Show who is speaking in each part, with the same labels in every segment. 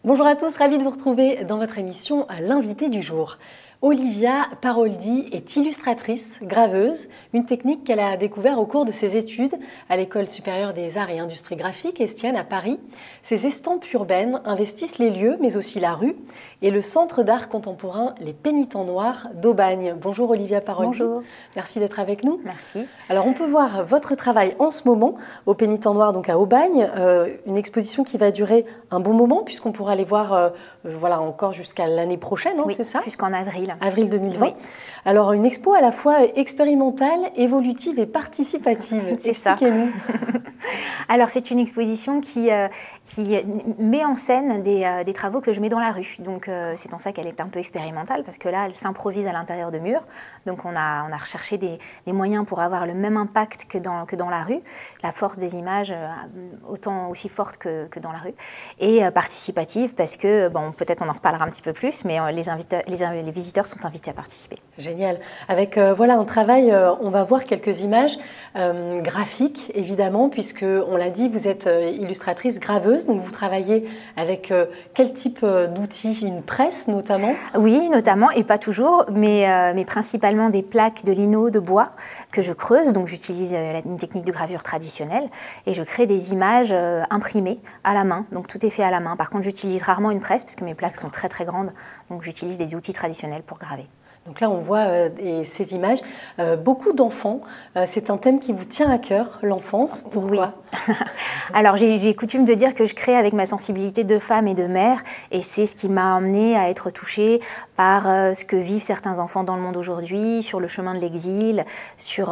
Speaker 1: Bonjour à tous, ravie de vous retrouver dans votre émission L'invité du jour. Olivia Paroldi est illustratrice, graveuse, une technique qu'elle a découverte au cours de ses études à l'École supérieure des arts et industries graphiques Estienne à Paris. Ses estampes urbaines investissent les lieux, mais aussi la rue, et le centre d'art contemporain Les Pénitents Noirs d'Aubagne. Bonjour Olivia Paroldi.
Speaker 2: Bonjour.
Speaker 1: Merci d'être avec nous.
Speaker 2: Merci.
Speaker 1: Alors on peut voir votre travail en ce moment au Pénitents Noirs, donc à Aubagne, une exposition qui va durer un bon moment puisqu'on pourra aller voir voilà, encore jusqu'à l'année prochaine, hein,
Speaker 2: Oui,
Speaker 1: c'est ça?
Speaker 2: jusqu'en avril.
Speaker 1: Avril 2020.
Speaker 2: Oui.
Speaker 1: Alors, une expo à la fois expérimentale, évolutive et participative.
Speaker 2: C'est ça.
Speaker 1: Expliquez-nous.
Speaker 2: Alors, c'est une exposition qui met en scène des travaux que je mets dans la rue. Donc, c'est en ça qu'elle est un peu expérimentale, parce que là, elle s'improvise à l'intérieur de murs. Donc, on a recherché des moyens pour avoir le même impact que dans la rue. La force des images, aussi forte que dans la rue. Et participative, parce que, bon, peut-être on en reparlera un petit peu plus, mais les visiteurs sont invités à participer.
Speaker 1: Génial. Avec voilà un travail, on va voir quelques images graphiques, évidemment, puisque on l'a dit, vous êtes illustratrice, graveuse, donc vous travaillez avec quel type d'outils? Une presse notamment?
Speaker 2: Oui, notamment, et pas toujours, mais principalement des plaques de lino, de bois, que je creuse. Donc j'utilise une technique de gravure traditionnelle et je crée des images imprimées à la main. Donc tout est fait à la main. Par contre, j'utilise rarement une presse, parce que mes plaques sont très très grandes, donc j'utilise des outils traditionnels pour graver.
Speaker 1: Donc là, on voit ces images. Beaucoup d'enfants, c'est un thème qui vous tient à cœur, l'enfance. Pourquoi?
Speaker 2: Oui. Alors, j'ai coutume de dire que je crée avec ma sensibilité de femme et de mère, et c'est ce qui m'a amenée à être touchée par ce que vivent certains enfants dans le monde aujourd'hui, sur le chemin de l'exil,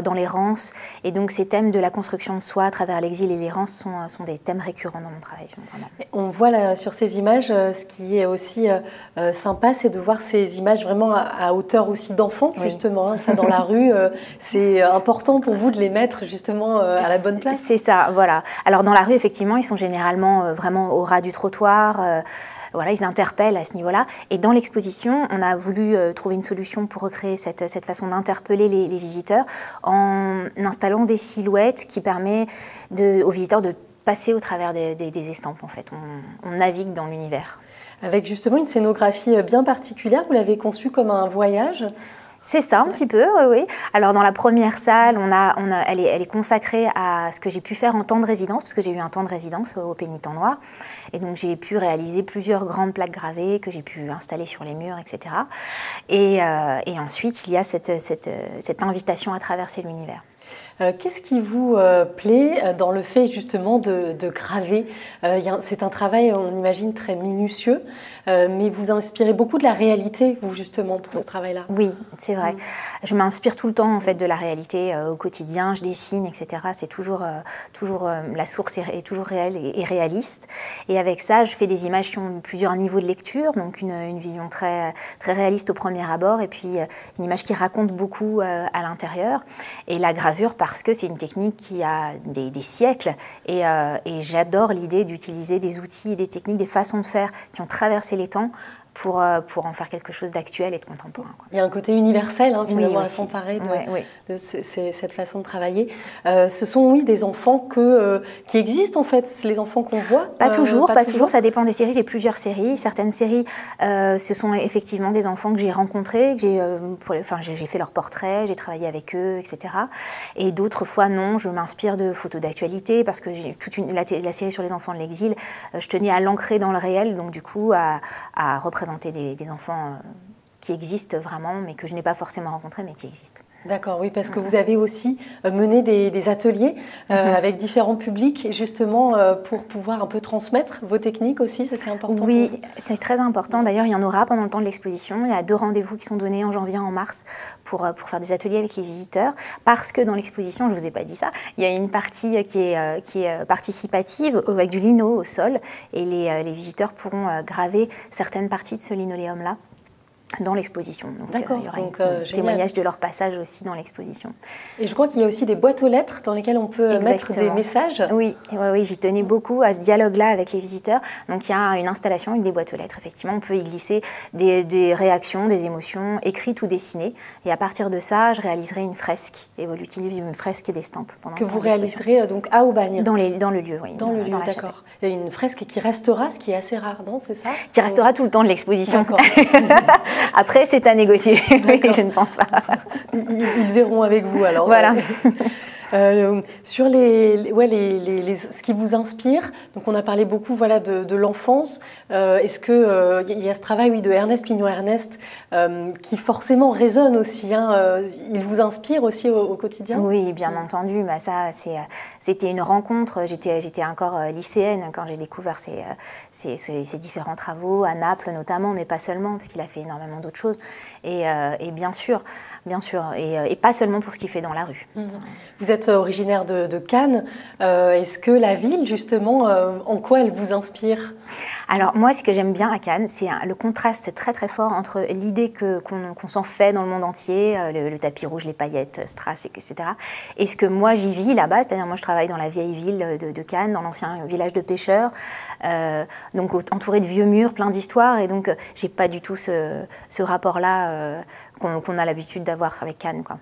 Speaker 2: dans l'errance. Et donc, ces thèmes de la construction de soi à travers l'exil et l'errance sont des thèmes récurrents dans mon travail.
Speaker 1: On voit là, sur ces images, ce qui est aussi sympa, c'est de voir ces images vraiment à hauteur aussi d'enfants, justement. Oui. Hein, ça, dans la rue, c'est important pour vous de les mettre justement à la bonne place.
Speaker 2: C'est ça, voilà. Alors dans la rue, effectivement, ils sont généralement vraiment au ras du trottoir. Voilà, ils interpellent à ce niveau-là. Et dans l'exposition, on a voulu trouver une solution pour recréer cette façon d'interpeller les visiteurs en installant des silhouettes qui permettent aux visiteurs de passer au travers des estampes, en fait. On navigue dans l'univers.
Speaker 1: Avec justement une scénographie bien particulière, vous l'avez conçue comme un voyage?
Speaker 2: C'est ça, un petit peu, oui. Alors dans la première salle, elle est consacrée à ce que j'ai pu faire en temps de résidence, parce que j'ai eu un temps de résidence au Pénitents Noirs. Et donc j'ai pu réaliser plusieurs grandes plaques gravées que j'ai pu installer sur les murs, etc. Et ensuite, il y a cette invitation à traverser l'univers.
Speaker 1: Qu'est-ce qui vous plaît dans le fait justement de graver? C'est un travail, on imagine, très minutieux, mais vous inspirez beaucoup de la réalité, vous, justement, pour ce travail-là.
Speaker 2: Oui, c'est vrai. Je m'inspire tout le temps, en fait, de la réalité au quotidien. Je dessine, etc. C'est toujours la source est toujours réelle et réaliste. Et avec ça, je fais des images qui ont plusieurs niveaux de lecture, donc une vision très, très réaliste au premier abord, et puis une image qui raconte beaucoup à l'intérieur. Et la gravure, parce que c'est une technique qui a des siècles et j'adore l'idée d'utiliser des outils et des techniques, des façons de faire qui ont traversé les temps pour en faire quelque chose d'actuel et de contemporain.
Speaker 1: Il y a un côté universel, hein, finalement,
Speaker 2: oui,
Speaker 1: à s'emparer de cette façon de travailler. Ce sont, oui, des enfants qui existent, en fait, les enfants qu'on voit?
Speaker 2: Pas toujours, ça dépend des séries. J'ai plusieurs séries. Certaines séries, ce sont effectivement des enfants que j'ai rencontrés, j'ai fait leur portrait, j'ai travaillé avec eux, etc. Et d'autres fois, non, je m'inspire de photos d'actualité, parce que j'ai la série sur les enfants de l'exil, je tenais à l'ancrer dans le réel, donc du coup, à représenter des enfants qui existent vraiment, mais que je n'ai pas forcément rencontrés, mais qui existent.
Speaker 1: D'accord, oui, parce que vous avez aussi mené des ateliers avec différents publics, justement, pour pouvoir un peu transmettre vos techniques aussi, ça c'est important.
Speaker 2: Oui, c'est très important. D'ailleurs, il y en aura pendant le temps de l'exposition. Il y a 2 rendez-vous qui sont donnés en janvier et en mars pour faire des ateliers avec les visiteurs, parce que dans l'exposition, je ne vous ai pas dit ça, il y a une partie qui est participative avec du lino au sol, et les visiteurs pourront graver certaines parties de ce linoléum-là. dans l'exposition. Donc il y aura un témoignage de leur passage aussi dans l'exposition.
Speaker 1: Et je crois qu'il y a aussi des boîtes aux lettres dans lesquelles on peut mettre des messages.
Speaker 2: Oui, j'y tenais beaucoup à ce dialogue-là avec les visiteurs. Donc il y a une installation avec des boîtes aux lettres. Effectivement, on peut y glisser des réactions, des émotions, écrites ou dessinées. Et à partir de ça, je réaliserai une fresque évolutive, une fresque d'estampes.
Speaker 1: Que vous réaliserez donc à Aubagne.
Speaker 2: Dans le lieu, oui.
Speaker 1: Dans le lieu, d'accord. Il y a une fresque qui restera, ce qui est assez rare, non? C'est ça?
Speaker 2: Qui restera tout le temps de l'exposition. Après, c'est à négocier, je ne pense pas.
Speaker 1: Ils verront avec vous alors.
Speaker 2: Voilà.
Speaker 1: Sur ce qui vous inspire, donc on a parlé beaucoup de l'enfance. Est-ce qu'il y a ce travail de Ernest Pignon-Ernest qui forcément résonne aussi, il vous inspire aussi au quotidien?
Speaker 2: Oui, bien entendu. Ça, c'était une rencontre. J'étais encore lycéenne quand j'ai découvert ces différents travaux, à Naples notamment, mais pas seulement, parce qu'il a fait énormément d'autres choses. Et bien sûr, et pas seulement pour ce qu'il fait dans la rue.
Speaker 1: Vous êtes originaire de Cannes. Est-ce que la ville, justement, en quoi elle vous inspire?
Speaker 2: Alors moi, ce que j'aime bien à Cannes, c'est le contraste très très fort entre l'idée qu'on s'en fait dans le monde entier, le tapis rouge, les paillettes, strass, etc. Et ce que moi j'y vis là-bas, c'est-à-dire moi je travaille dans la vieille ville de Cannes, dans l'ancien village de pêcheurs, donc entouré de vieux murs, plein d'histoires, et donc j'ai pas du tout ce rapport-là qu'on a l'habitude d'avoir avec Cannes, quoi.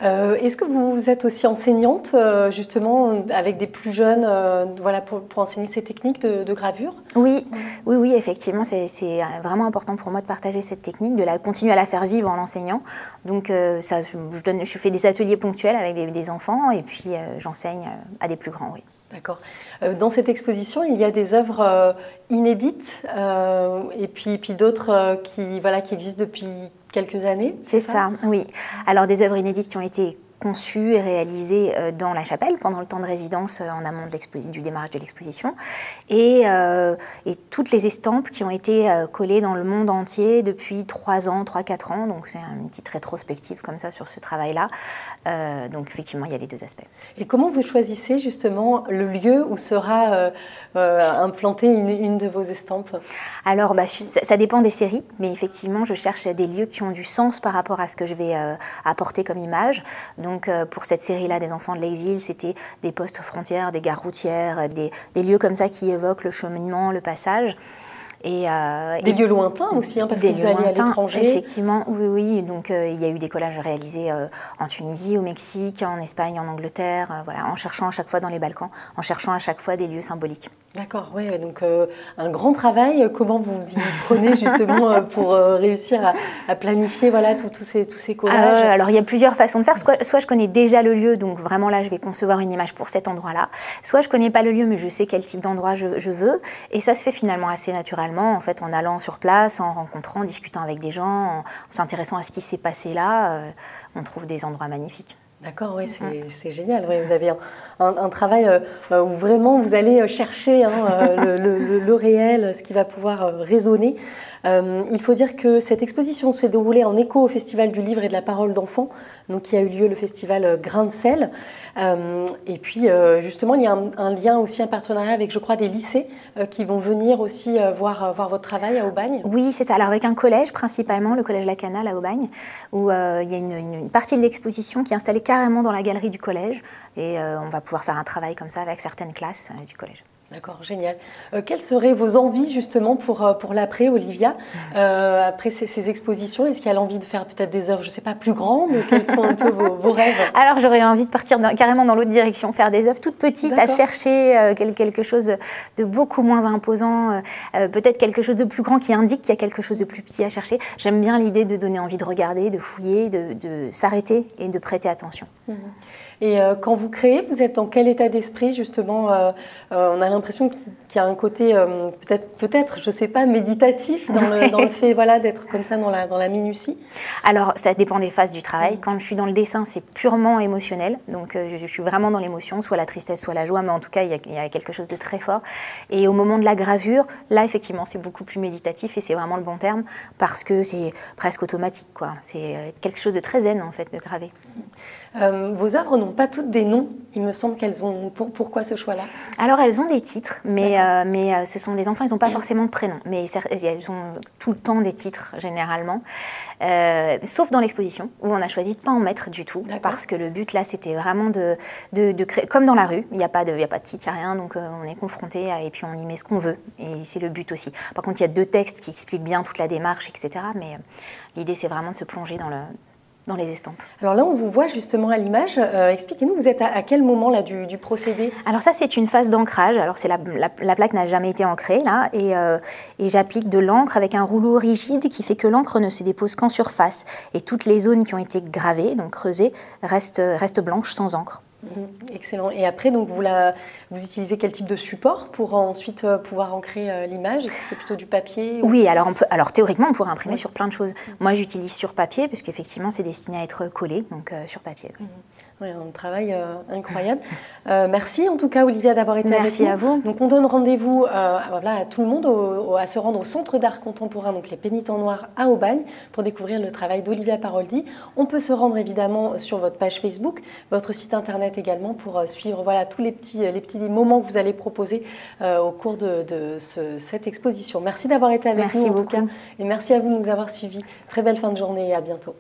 Speaker 1: Est-ce que vous êtes aussi enseignante, justement, avec des plus jeunes, pour enseigner ces techniques de gravure?
Speaker 2: Oui, effectivement, c'est vraiment important pour moi de partager cette technique, de continuer à la faire vivre en l'enseignant. Donc, je fais des ateliers ponctuels avec des enfants, et puis j'enseigne à des plus grands, oui.
Speaker 1: D'accord. Dans cette exposition, il y a des œuvres inédites et puis d'autres qui existent depuis quelques années.
Speaker 2: C'est ça, oui. Alors des œuvres inédites qui ont été conçues et réalisées dans la chapelle pendant le temps de résidence en amont du démarrage de l'exposition, et toutes les estampes qui ont été collées dans le monde entier depuis 3-4 ans, donc c'est une petite rétrospective comme ça sur ce travail-là. Donc effectivement, il y a les deux aspects.
Speaker 1: Et comment vous choisissez justement le lieu où sera implantée une de vos estampes?
Speaker 2: Alors ça dépend des séries, mais effectivement je cherche des lieux qui ont du sens par rapport à ce que je vais apporter comme image. Donc pour cette série-là des enfants de l'exil, c'était des postes frontières, des gares routières, des lieux comme ça qui évoquent le cheminement, le passage.
Speaker 1: Des lieux lointains aussi, parce que vous allez à l'étranger.
Speaker 2: Effectivement, oui. Donc il y a eu des collages réalisés en Tunisie, au Mexique, en Espagne, en Angleterre, en cherchant à chaque fois dans les Balkans, en cherchant à chaque fois des lieux symboliques.
Speaker 1: D'accord, oui. Donc un grand travail. Comment vous y prenez justement pour réussir à planifier tous ces collages?
Speaker 2: Alors il y a plusieurs façons de faire. Soit je connais déjà le lieu, donc vraiment là je vais concevoir une image pour cet endroit-là. Soit je connais pas le lieu, mais je sais quel type d'endroit je veux. Et ça se fait finalement assez naturellement. En fait, en allant sur place, en rencontrant, en discutant avec des gens, en s'intéressant à ce qui s'est passé là, on trouve des endroits magnifiques.
Speaker 1: D'accord, oui, c'est génial. Oui, vous avez un travail où vraiment vous allez chercher le réel, ce qui va pouvoir résonner. Il faut dire que cette exposition s'est déroulée en écho au Festival du Livre et de la Parole d'Enfants, donc qui a eu lieu le festival Grain de Sel. Et puis justement, il y a un lien aussi, un partenariat avec, je crois, des lycées qui vont venir aussi voir votre travail à Aubagne.
Speaker 2: Oui, c'est ça. Alors avec un collège principalement, le collège La Canale à Aubagne, où il y a une partie de l'exposition qui est installée carrément dans la galerie du collège, et on va pouvoir faire un travail comme ça avec certaines classes du collège.
Speaker 1: D'accord, génial. Quelles seraient vos envies justement pour l'après, Olivia, après ces expositions? Est-ce qu'il y a l'envie de faire peut-être des œuvres, je ne sais pas, plus grandes? Quels sont un peu vos rêves?
Speaker 2: Alors j'aurais envie de partir carrément dans l'autre direction, faire des œuvres toutes petites, à chercher quelque chose de beaucoup moins imposant, peut-être quelque chose de plus grand qui indique qu'il y a quelque chose de plus petit à chercher. J'aime bien l'idée de donner envie de regarder, de fouiller, de s'arrêter et de prêter attention.
Speaker 1: Et quand vous créez, vous êtes dans quel état d'esprit justement? On a l'impression qu'il y a un côté peut-être, je ne sais pas, méditatif dans le fait d'être comme ça dans la minutie.
Speaker 2: Alors ça dépend des phases du travail. Quand je suis dans le dessin, c'est purement émotionnel. Donc je suis vraiment dans l'émotion, soit la tristesse, soit la joie, mais en tout cas il y a quelque chose de très fort. Et au moment de la gravure, là effectivement c'est beaucoup plus méditatif, et c'est vraiment le bon terme, parce que c'est presque automatique, quoi. C'est quelque chose de très zen en fait de graver.
Speaker 1: Vos œuvres n'ont pas toutes des noms. Il me semble qu'elles ont... Pourquoi ce choix-là?
Speaker 2: Alors, elles ont des titres, mais ce sont des enfants, ils n'ont pas forcément de prénom. Mais elles ont tout le temps des titres, généralement. Sauf dans l'exposition, où on a choisi de ne pas en mettre du tout. Parce que le but, là, c'était vraiment de créer... Comme dans la rue, il n'y a pas de titre, il n'y a rien. Donc, on est confronté et puis on y met ce qu'on veut. Et c'est le but aussi. Par contre, il y a 2 textes qui expliquent bien toute la démarche, etc. Mais l'idée, c'est vraiment de se plonger dans les estampes.
Speaker 1: Alors là, on vous voit justement à l'image. Expliquez-nous, vous êtes à quel moment là du procédé?
Speaker 2: Alors ça, c'est une phase d'ancrage. Alors la plaque n'a jamais été ancrée là, et j'applique de l'encre avec un rouleau rigide qui fait que l'encre ne se dépose qu'en surface. Et toutes les zones qui ont été gravées, donc creusées, restent blanches sans encre.
Speaker 1: Excellent. Et après, donc, vous utilisez quel type de support pour ensuite pouvoir ancrer l'image? Est-ce que c'est plutôt du papier ou...
Speaker 2: Oui, alors théoriquement, on pourrait imprimer sur plein de choses. Moi, j'utilise sur papier, parce qu'effectivement, c'est destiné à être collé, donc sur papier.
Speaker 1: Oui, un travail incroyable. Merci en tout cas, Olivia, d'avoir été avec nous.
Speaker 2: Merci à vous.
Speaker 1: Donc, on donne rendez-vous à tout le monde à se rendre au Centre d'art contemporain, donc les Pénitents Noirs à Aubagne, pour découvrir le travail d'Olivia Paroldi. On peut se rendre évidemment sur votre page Facebook, votre site internet également, pour suivre tous les petits moments que vous allez proposer au cours de cette exposition. Merci d'avoir été avec nous en tout cas. Et merci à vous de nous avoir suivis. Très belle fin de journée et à bientôt.